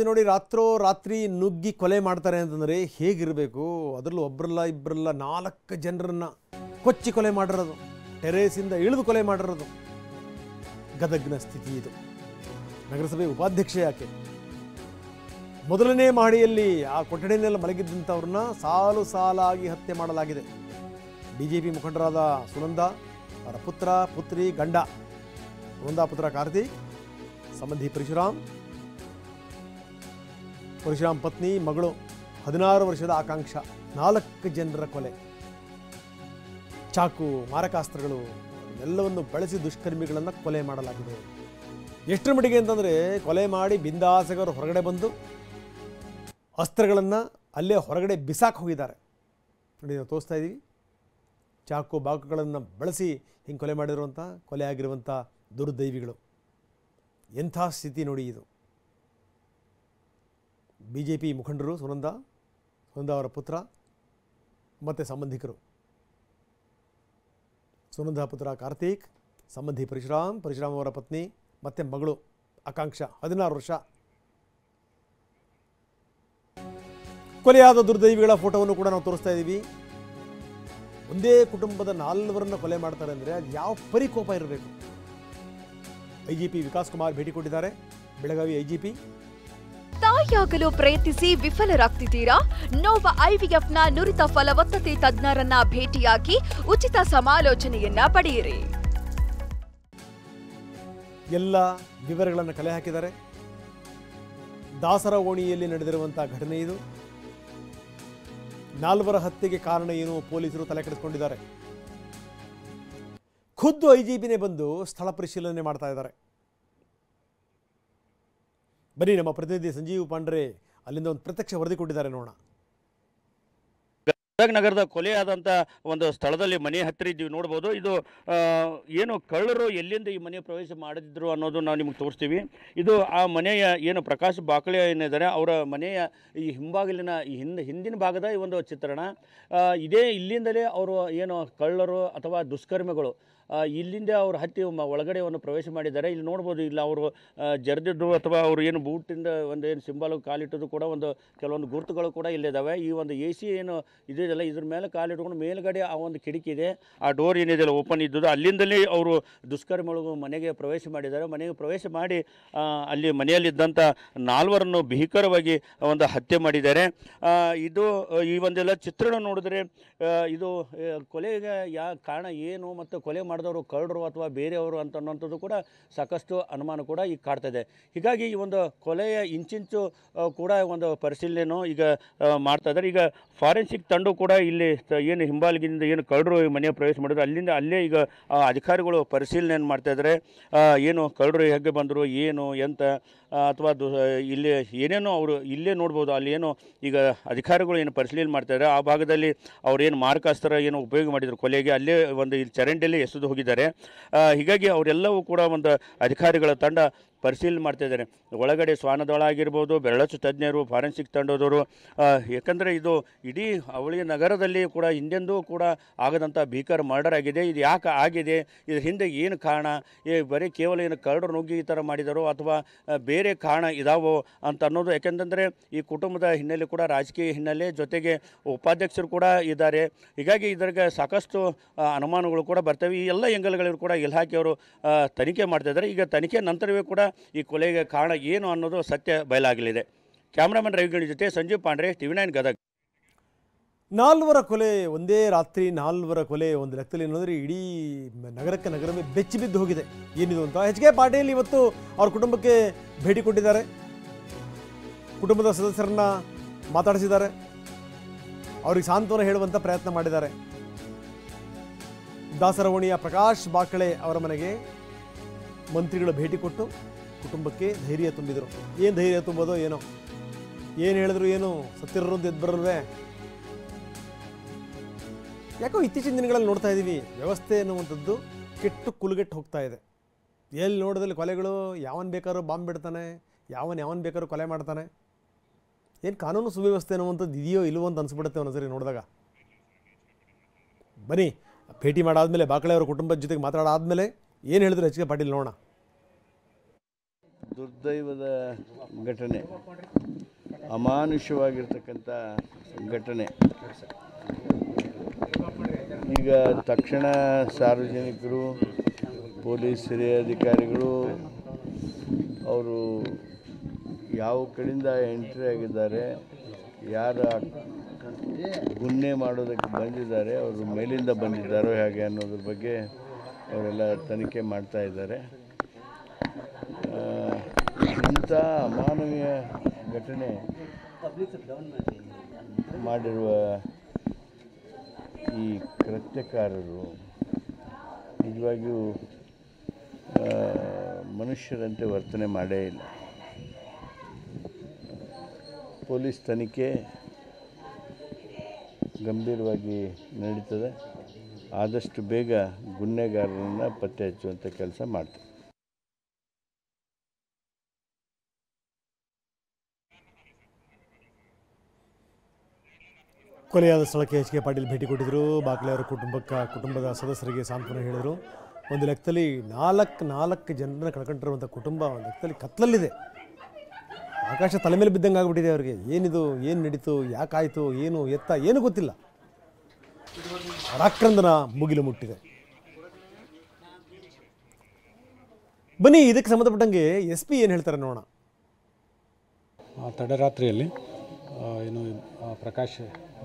ನೋಡಿ ರಾತ್ರಿ ನುಗ್ಗಿ ಕೊಲೆ ಮಾಡ್ತಾರೆ ಅಂತಂದ್ರೆ ಹೇಗಿರಬೇಕು. ಅದರಲ್ಲೂ ಒಬ್ಬರಲ್ಲ ಇಬ್ಬರಲ್ಲ 4 ಜನರನ್ನ ಕೊಚ್ಚಿ ಕೊಲೆ ಮಾಡಿರೋದು, ಟೆರೇಸಿಂದ ಇಳಿದು ಕೊಲೆ ಮಾಡಿರೋದು. ಗದಗ್ನ ಸ್ಥಿತಿ ಇದು. ನಗರಸಭೆ ಉಪಾಧ್ಯಕ್ಷೆ ಆಕೆ. ಮೊದಲನೇ ಮಹಡಿಯಲ್ಲಿ ಆ ಕೊಠಡಿನೆಲ್ಲ ಮಲಗಿದ್ದಂಥವ್ರನ್ನ ಸಾಲು ಸಾಲಾಗಿ ಹತ್ಯೆ ಮಾಡಲಾಗಿದೆ. ಬಿಜೆಪಿ ಮುಖಂಡರಾದ ಸುನಂದ, ಅವರ ಪುತ್ರ ಪುತ್ರಿ ಗಂಡ, ಸುನಂದ ಪುತ್ರ ಕಾರ್ತಿಕ್, ಸಂಬಂಧಿ ಪರಶುರಾಮ್ ಪತ್ನಿ ಮಗಳು 16 ವರ್ಷದ ಆಕಾಂಕ್ಷ. 4 ಜನರ ಕೊಲೆ. ಚಾಕು, ಮಾರಕಾಸ್ತ್ರಗಳು ಎಲ್ಲವನ್ನು ಬಳಸಿ ದುಷ್ಕರ್ಮಿಗಳನ್ನು ಕೊಲೆ ಮಾಡಲಾಗಿದೆ. ಎಷ್ಟರ ಮಟ್ಟಿಗೆ ಅಂತಂದರೆ ಕೊಲೆ ಮಾಡಿ ಬಿಂದಾಸಗರು ಹೊರಗಡೆ ಬಂದು ಅಸ್ತ್ರಗಳನ್ನು ಅಲ್ಲೇ ಹೊರಗಡೆ ಬಿಸಾಕ್ ಹೋಗಿದ್ದಾರೆ. ನೋಡಿ, ನಾವು ತೋರಿಸ್ತಾ ಇದ್ದೀವಿ. ಚಾಕು ಬಾಕುಗಳನ್ನು ಬಳಸಿ ಹಿಂಗೆ ಕೊಲೆ ಮಾಡಿರುವಂಥ, ಕೊಲೆ ಆಗಿರುವಂಥ ದುರ್ದೈವಿಗಳು. ಎಂಥ ಸ್ಥಿತಿ ನೋಡಿ ಇದು. ಬಿಜೆಪಿ ಮುಖಂಡರು ಸುನಂದ ಅವರ ಪುತ್ರ ಮತ್ತು ಸಂಬಂಧಿಕರು. ಸುನಂದ ಪುತ್ರ ಕಾರ್ತಿಕ್, ಸಂಬಂಧಿ ಪರಶುರಾಮ್ ಅವರ ಪತ್ನಿ ಮತ್ತು ಮಗಳು ಆಕಾಂಕ್ಷ 16 ವರ್ಷ. ಕೊಲೆಯಾದ ದುರ್ದೈವಿಗಳ ಫೋಟೋವನ್ನು ಕೂಡ ನಾವು ತೋರಿಸ್ತಾ ಇದ್ದೀವಿ. ಒಂದೇ ಕುಟುಂಬದ 4 ಕೊಲೆ ಮಾಡ್ತಾರೆ ಅಂದರೆ ಅದು ಯಾವ ಪರಿಕೋಪ ಇರಬೇಕು. ಐಜಿಪಿ ವಿಕಾಸ್ ಕುಮಾರ್ ಭೇಟಿ ಕೊಟ್ಟಿದ್ದಾರೆ. ಬೆಳಗಾವಿ ಐಜಿಪಿ. ತಾಯಿಯಾಗಲು ಪ್ರಯತ್ನಿಸಿ ವಿಫಲರಾಗ್ತಿದ್ದೀರಾ? ನೋವ ಐವಿಎಫ್ನ ನುರಿತ ಫಲವತ್ತತೆ ತಜ್ಞರನ್ನ ಭೇಟಿಯಾಗಿ ಉಚಿತ ಸಮಾಲೋಚನೆಯನ್ನ ಪಡೆಯಿರಿ. ಎಲ್ಲ ವಿವರಗಳನ್ನು ಕಲೆ ಹಾಕಿದ್ದಾರೆ. ದಾಸರ ಓಣಿಯಲ್ಲಿ ನಡೆದಿರುವಂತಹ ಘಟನೆ ಇದು. 4 ಹತ್ಯೆಗೆ ಕಾರಣ ಏನು, ಪೊಲೀಸರು ತಲೆ ಕೆಡಿಸಿಕೊಂಡಿದ್ದಾರೆ. ಖುದ್ದು ಐಜಿಪಿನೇ ಬಂದು ಸ್ಥಳ ಪರಿಶೀಲನೆ ಮಾಡ್ತಾ ಇದ್ದಾರೆ. ಬನ್ನಿ, ನಮ್ಮ ಪ್ರತಿನಿಧಿ ಸಂಜೀವ್ ಪಾಂಡ್ರೆ ಅಲ್ಲಿಂದ ಒಂದು ಪ್ರತ್ಯಕ್ಷ ವರದಿ ಕೊಟ್ಟಿದ್ದಾರೆ, ನೋಡೋಣ. ಗದಗ ನಗರದ ಕೊಲೆಯಾದಂಥ ಒಂದು ಸ್ಥಳದಲ್ಲಿ ಮನೆ ಹತ್ತಿರ ಇದ್ದೀವಿ, ನೋಡ್ಬೋದು. ಇದು ಏನು ಕಳ್ಳರು ಎಲ್ಲಿಂದ ಈ ಮನೆ ಪ್ರವೇಶ ಮಾಡಿದ್ರು ಅನ್ನೋದು ನಾವು ನಿಮಗೆ ತೋರಿಸ್ತೀವಿ. ಇದು ಆ ಮನೆಯ ಏನು ಪ್ರಕಾಶ್ ಬಾಕಳೆ ಏನಿದ್ದಾರೆ ಅವರ ಮನೆಯ ಈ ಹಿಂಬಾಗಿಲಿನ ಹಿಂದಿನ ಭಾಗದ ಈ ಒಂದು ಚಿತ್ರಣ. ಇಲ್ಲಿಂದಲೇ ಅವರು ಏನು ಕಳ್ಳರು ಅಥವಾ ದುಷ್ಕರ್ಮಿಗಳು ಇಲ್ಲಿಂದ ಅವರು ಹತ್ತಿ ಒಳಗಡೆ ಒಂದು ಪ್ರವೇಶ ಮಾಡಿದ್ದಾರೆ. ಇಲ್ಲಿ ನೋಡ್ಬೋದು, ಇಲ್ಲ ಅವರು ಜರ್ದಿದ್ದು ಅಥವಾ ಅವರು ಏನು ಬೂಟಿಂದ ಒಂದು ಏನು ಸಿಂಬಲ್ ಕಾಲಿಟ್ಟದು ಕೂಡ ಒಂದು ಕೆಲವೊಂದು ಗುರುತುಗಳು ಕೂಡ ಇಲ್ಲಿದ್ದಾವೆ. ಈ ಒಂದು AC ಏನು ಇದೆಯಲ್ಲ, ಇದ್ರ ಮೇಲೆ ಕಾಲಿಟ್ಕೊಂಡು ಮೇಲ್ಗಡೆ ಆ ಒಂದು ಕಿಟಕಿ ಇದೆ, ಆ ಡೋರ್ ಏನಿದೆಯಲ್ಲ ಓಪನ್ ಇದ್ದದ್ದು, ಅಲ್ಲಿಂದಲೇ ಅವರು ದುಷ್ಕರ್ಮಿಗಳು ಮನೆಗೆ ಪ್ರವೇಶ ಮಾಡಿದ್ದಾರೆ. ಮನೆಗೆ ಪ್ರವೇಶ ಮಾಡಿ ಅಲ್ಲಿ ಮನೆಯಲ್ಲಿದ್ದಂಥ 4 ಭೀಕರವಾಗಿ ಒಂದು ಹತ್ಯೆ ಮಾಡಿದ್ದಾರೆ. ಇದು ಈ ಒಂದೆಲ್ಲ ಚಿತ್ರಣ ನೋಡಿದ್ರೆ ಇದು ಕೊಲೆಗೆ ಕಾರಣ ಏನು ಮತ್ತು ಕೊಲೆ ಮಾಡಿದವರು ಕಳ್ಳರು ಅಥವಾ ಬೇರೆಯವರು ಅನ್ನೋಂಥದ್ದು ಕೂಡ ಸಾಕಷ್ಟು ಅನುಮಾನ ಕೂಡ ಈಗ ಕಾಡ್ತಾಯಿದೆ. ಹೀಗಾಗಿ ಈ ಒಂದು ಕೊಲೆಯ ಇಂಚಿಂಚು ಕೂಡ ಒಂದು ಪರಿಶೀಲನೆ ಈಗ ಮಾಡ್ತಾ ಇದ್ದಾರೆ. ಈಗ ಫಾರೆನ್ಸಿಕ್ ತಂಡ ಕೂಡ ಇಲ್ಲಿ ಏನು ಹಿಂಬಾಲಿಗಿಂದ ಏನು ಕಳ್ಳರು ಮನೆಯ ಪ್ರವೇಶ ಮಾಡಿದ್ರು ಅಲ್ಲೇ ಈಗ ಅಧಿಕಾರಿಗಳು ಪರಿಶೀಲನೆಯನ್ನು ಮಾಡ್ತಾಯಿದ್ದಾರೆ. ಏನು ಕಳ್ಳರು ಹೇಗೆ ಬಂದರು, ಏನು ಎಂತ ಅಥವಾ ಇಲ್ಲಿ ಏನೇನೋ ಅವರು ಇಲ್ಲೇ ನೋಡ್ಬೋದು. ಅಲ್ಲಿ ಏನು ಈಗ ಅಧಿಕಾರಿಗಳು ಏನು ಪರಿಶೀಲನೆ ಮಾಡ್ತಾಯಿದ್ದಾರೆ, ಆ ಭಾಗದಲ್ಲಿ ಅವ್ರೇನು ಮಾರಕಾಸ್ತ್ರ ಏನು ಉಪಯೋಗ ಮಾಡಿದರು ಕೊಲೆಗೆ ಅಲ್ಲೇ ಒಂದು ಇಲ್ಲಿ ಚರಂಡಿಯಲ್ಲಿ ಎಸೆದು ಹೋಗಿದ್ದಾರೆ. ಹೀಗಾಗಿ ಅವರೆಲ್ಲವೂ ಕೂಡ ಒಂದು ಅಧಿಕಾರಿಗಳ ತಂಡ ಪರಿಶೀಲನೆ ಮಾಡ್ತಾಯಿದ್ದಾರೆ. ಒಳಗಡೆ ಶ್ವಾನದಳ ಆಗಿರ್ಬೋದು, ಬೆರಳಚ್ಚು ತಜ್ಞರು, ಫಾರೆನ್ಸಿಕ್ ತಂಡದವರು. ಯಾಕಂದರೆ ಇದು ಇಡೀ ಅವಳಿ ನಗರದಲ್ಲಿ ಕೂಡ ಹಿಂದೆಂದೂ ಕೂಡ ಆಗದಂಥ ಭೀಕರ ಮರ್ಡರ್ ಆಗಿದೆ. ಇದು ಯಾಕೆ ಆಗಿದೆ, ಇದ್ರ ಹಿಂದೆ ಏನು ಕಾರಣ, ಬರೀ ಕೇವಲ ಏನು ಕಳ್ಳರು ನುಗ್ಗಿ ಈ ಥರ ಮಾಡಿದಾರೋ ಅಥವಾ ಬೇರೆ ಕಾರಣ ಇದಾವೋ ಅಂತ ಅನ್ನೋದು. ಯಾಕೆಂತಂದರೆ ಈ ಕುಟುಂಬದ ಹಿನ್ನೆಲೆ ಕೂಡ ರಾಜಕೀಯ ಹಿನ್ನೆಲೆ, ಜೊತೆಗೆ ಉಪಾಧ್ಯಕ್ಷರು ಕೂಡ ಇದ್ದಾರೆ. ಹೀಗಾಗಿ ಇದ್ರಾಗ ಸಾಕಷ್ಟು ಅನುಮಾನಗಳು ಕೂಡ ಬರ್ತವೆ. ಈ ಎಲ್ಲ ಎಂಗಲ್ಗಳಿಗೂ ಕೂಡ ಇಲಾಖೆಯವರು ತನಿಖೆ ಮಾಡ್ತಾಯಿದ್ದಾರೆ. ಈಗ ತನಿಖೆ ನಂತರವೇ ಕೂಡ ಈ ಕೊಲೆಗೆ ಕಾರಣ ಏನು ಅನ್ನೋದು ಸತ್ಯ ಬಯಲಾಗಲಿದೆ. ಕ್ಯಾಮ್ರಾಮನ್ ರವಿಗಣಿ ಜೊತೆ ಸಂಜೀವ್ ಪಾಂಡ್ರೆ, TV9 ಗದಗ. 4 ಕೊಲೆ, ಒಂದೇ ರಾತ್ರಿ 4 ಕೊಲೆ. ಒಂದು ಲೆಕ್ಕದಲ್ಲಿ ಏನಂದರೆ ಇಡೀ ನಗರವೇ ಬೆಚ್ಚಿ ಬಿದ್ದು ಹೋಗಿದೆ. ಏನಿದು ಅಂತ HK ಪಾಟೀಲ್ ಇವತ್ತು ಅವ್ರ ಕುಟುಂಬಕ್ಕೆ ಭೇಟಿ ಕೊಟ್ಟಿದ್ದಾರೆ. ಕುಟುಂಬದ ಸದಸ್ಯರನ್ನ ಮಾತಾಡಿಸಿದ್ದಾರೆ. ಅವ್ರಿಗೆ ಸಾಂತ್ವನ ಹೇಳುವಂಥ ಪ್ರಯತ್ನ ಮಾಡಿದ್ದಾರೆ. ದಾಸರವಣಿಯ ಪ್ರಕಾಶ್ ಬಾಕಳೆ ಅವರ ಮನೆಗೆ ಮಂತ್ರಿಗಳು ಭೇಟಿ ಕೊಟ್ಟು ಕುಟುಂಬಕ್ಕೆ ಧೈರ್ಯ ತುಂಬಿದರು. ಏನು ಧೈರ್ಯ ತುಂಬೋದೋ ಏನೋ, ಏನು ಹೇಳಿದ್ರು ಏನು ಸತ್ತಿರೋದು ಎದ್ದು ಬರಲ್ವೇ. ಯಾಕೋ ಇತ್ತೀಚಿನ ದಿನಗಳಲ್ಲಿ ನೋಡ್ತಾ ಇದ್ದೀವಿ, ವ್ಯವಸ್ಥೆ ಅನ್ನುವಂಥದ್ದು ಕೆಟ್ಟು ಕುಲುಗೆಟ್ಟು ಹೋಗ್ತಾ ಇದೆ. ಎಲ್ಲಿ ನೋಡಿದಲ್ಲಿ ಕೊಲೆಗಳು, ಯಾವನ್ ಬೇಕಾದ್ರೂ ಬಾಂಬ್ ಬಿಡ್ತಾನೆ, ಯಾವನ್ ಬೇಕಾದ್ರೂ ಕೊಲೆ ಮಾಡ್ತಾನೆ. ಏನು ಕಾನೂನು ಸುವ್ಯವಸ್ಥೆ ಅನ್ನುವಂಥದ್ದು ಇದೆಯೋ ಇಲ್ವೋ ಅಂತ ಅನಿಸ್ಬಿಡುತ್ತೆ ಒಂದೊಂದ್ಸರಿ ನೋಡಿದಾಗ. ಬನ್ನಿ, ಭೇಟಿ ಮಾಡಾದ್ಮೇಲೆ ಬಾಕಳೆ ಅವರ ಕುಟುಂಬದ ಜೊತೆಗೆ ಮಾತಾಡಾದ್ಮೇಲೆ ಏನು ಹೇಳಿದ್ರು HK ಪಾಟೀಲ್ ನೋಡೋಣ. ದುರ್ದೈವದ ಘಟನೆ, ಅಮಾನುಷವಾಗಿರ್ತಕ್ಕಂಥ ಘಟನೆ. ಈಗ ತಕ್ಷಣ ಸಾರ್ವಜನಿಕರು, ಪೊಲೀಸ್ ಹಿರಿಯ ಅಧಿಕಾರಿಗಳು ಅವರು ಯಾವ ಕಡೆಯಿಂದ ಎಂಟ್ರಿ ಆಗಿದ್ದಾರೆ, ಯಾರು ಗುನ್ನೆ ಮಾಡೋದಕ್ಕೆ ಬಂದಿದ್ದಾರೆ, ಅವರು ಮೇಲಿಂದ ಬಂದಿದ್ದಾರೋ ಹೇಗೆ ಅನ್ನೋದ್ರ ಬಗ್ಗೆ ಅವರೆಲ್ಲ ತನಿಖೆ ಮಾಡ್ತಾ ಇದ್ದಾರೆ. ಇಂಥ ಅಮಾನವೀಯ ಘಟನೆ ಮಾಡಿರುವ ಈ ಕೃತ್ಯಕಾರರು ನಿಜವಾಗಿಯೂ ಮನುಷ್ಯರಂತೆ ವರ್ತನೆ ಮಾಡೇ ಇಲ್ಲ. ಪೊಲೀಸ್ ತನಿಖೆ ಗಂಭೀರವಾಗಿ ನಡೀತದೆ. ಆದಷ್ಟು ಬೇಗ ಗುನ್ನೆಗಾರರನ್ನು ಪತ್ತೆ ಹಚ್ಚುವಂಥ ಕೆಲಸ ಮಾಡ್ತಾರೆ. ಕೊಲೆಯಾದ ಸ್ಥಳಕ್ಕೆ ಎಚ್ ಕೆ ಪಾಟೀಲ್ ಭೇಟಿ ಕೊಟ್ಟಿದ್ದರು. ಬಾಕ್ಲೆ ಅವರ ಕುಟುಂಬದ ಸದಸ್ಯರಿಗೆ ಸಾಂತ್ವನ ಹೇಳಿದರು. ಒಂದು ಲೆಕ್ಕದಲ್ಲಿ ನಾಲ್ಕು ಜನರನ್ನ ಕಳ್ಕೊಂಡಿರುವಂಥ ಕುಟುಂಬ ಒಂದು ಲೆಕ್ಕದಲ್ಲಿ ಕತ್ತಲಲ್ಲಿದೆ. ಆಕಾಶ ತಲೆ ಮೇಲೆ ಬಿದ್ದಂಗೆ ಆಗಿಬಿಟ್ಟಿದೆ ಅವರಿಗೆ. ಏನಿದು, ಏನು ನಡೀತು, ಯಾಕಾಯಿತು, ಏನು ಎತ್ತ ಏನು ಗೊತ್ತಿಲ್ಲ. ರಾಕ್ರಂದನ ಮುಗಿಲು ಮುಟ್ಟಿದೆ. ಬನ್ನಿ ಇದಕ್ಕೆ ಸಂಬಂಧಪಟ್ಟಂಗೆ ಎಸ್ ಪಿ ಏನು ಹೇಳ್ತಾರೆ ನೋಡೋಣ. ತಡರಾತ್ರಿಯಲ್ಲಿ ಏನು ಪ್ರಕಾಶ್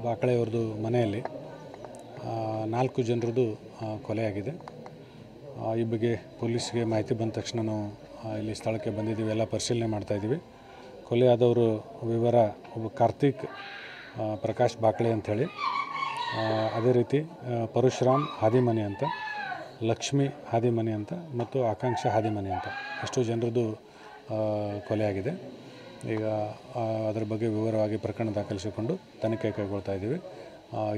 ಬಾಕಳೆಯವ್ರದ್ದು ಮನೆಯಲ್ಲಿ 4 ಜನರದ್ದು ಕೊಲೆಯಾಗಿದೆ. ಈ ಬಗ್ಗೆ ಪೊಲೀಸ್ಗೆ ಮಾಹಿತಿ ಬಂದ ತಕ್ಷಣ ನಾವು ಇಲ್ಲಿ ಸ್ಥಳಕ್ಕೆ ಬಂದಿದ್ದೀವಿ, ಎಲ್ಲ ಪರಿಶೀಲನೆ ಮಾಡ್ತಾಯಿದ್ದೀವಿ. ಕೊಲೆಯಾದವರು ವಿವರ ಒಬ್ಬ ಕಾರ್ತಿಕ್ ಪ್ರಕಾಶ್ ಬಾಕಳೆ ಅಂಥೇಳಿ, ಅದೇ ರೀತಿ ಪರಶುರಾಮ್ ಹಾದಿಮನಿ ಅಂತ, ಲಕ್ಷ್ಮಿ ಹಾದಿಮನಿ ಅಂತ ಮತ್ತು ಆಕಾಂಕ್ಷ ಹಾದಿಮನಿ ಅಂತ ಎಷ್ಟು ಜನರದ್ದು ಕೊಲೆಯಾಗಿದೆ. ಈಗ ಅದರ ಬಗ್ಗೆ ವಿವರವಾಗಿ ಪ್ರಕರಣ ದಾಖಲಿಸಿಕೊಂಡು ತನಿಖೆ ಕೈಗೊಳ್ತಾ ಇದ್ದೀವಿ.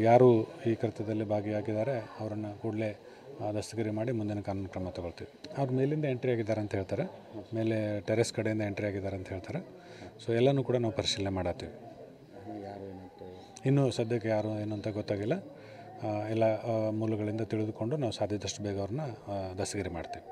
ಯಾರು ಈ ಕೃತ್ಯದಲ್ಲಿ ಭಾಗಿಯಾಗಿದ್ದಾರೆ ಅವರನ್ನು ಕೂಡಲೇ ದಸ್ತಗಿರಿ ಮಾಡಿ ಮುಂದಿನ ಕಾನೂನು ಕ್ರಮ ತಗೊಳ್ತೀವಿ. ಅವ್ರು ಮೇಲಿಂದ ಎಂಟ್ರಿ ಆಗಿದ್ದಾರೆ ಅಂತ ಹೇಳ್ತಾರೆ, ಮೇಲೆ ಟೆರೆಸ್ ಕಡೆಯಿಂದ ಎಂಟ್ರಿ ಆಗಿದ್ದಾರೆ ಅಂತ ಹೇಳ್ತಾರೆ. ಸೊ ಎಲ್ಲನೂ ಕೂಡ ನಾವು ಪರಿಶೀಲನೆ ಮಾಡತ್ತೀವಿ. ಇನ್ನೂ ಸದ್ಯಕ್ಕೆ ಯಾರು ಏನು ಅಂತ ಗೊತ್ತಾಗಿಲ್ಲ. ಎಲ್ಲ ಮೂಲಗಳಿಂದ ತಿಳಿದುಕೊಂಡು ನಾವು ಸಾಧ್ಯದಷ್ಟು ಬೇಗ ಅವ್ರನ್ನ ದಸ್ತಗಿರಿ ಮಾಡ್ತೀವಿ.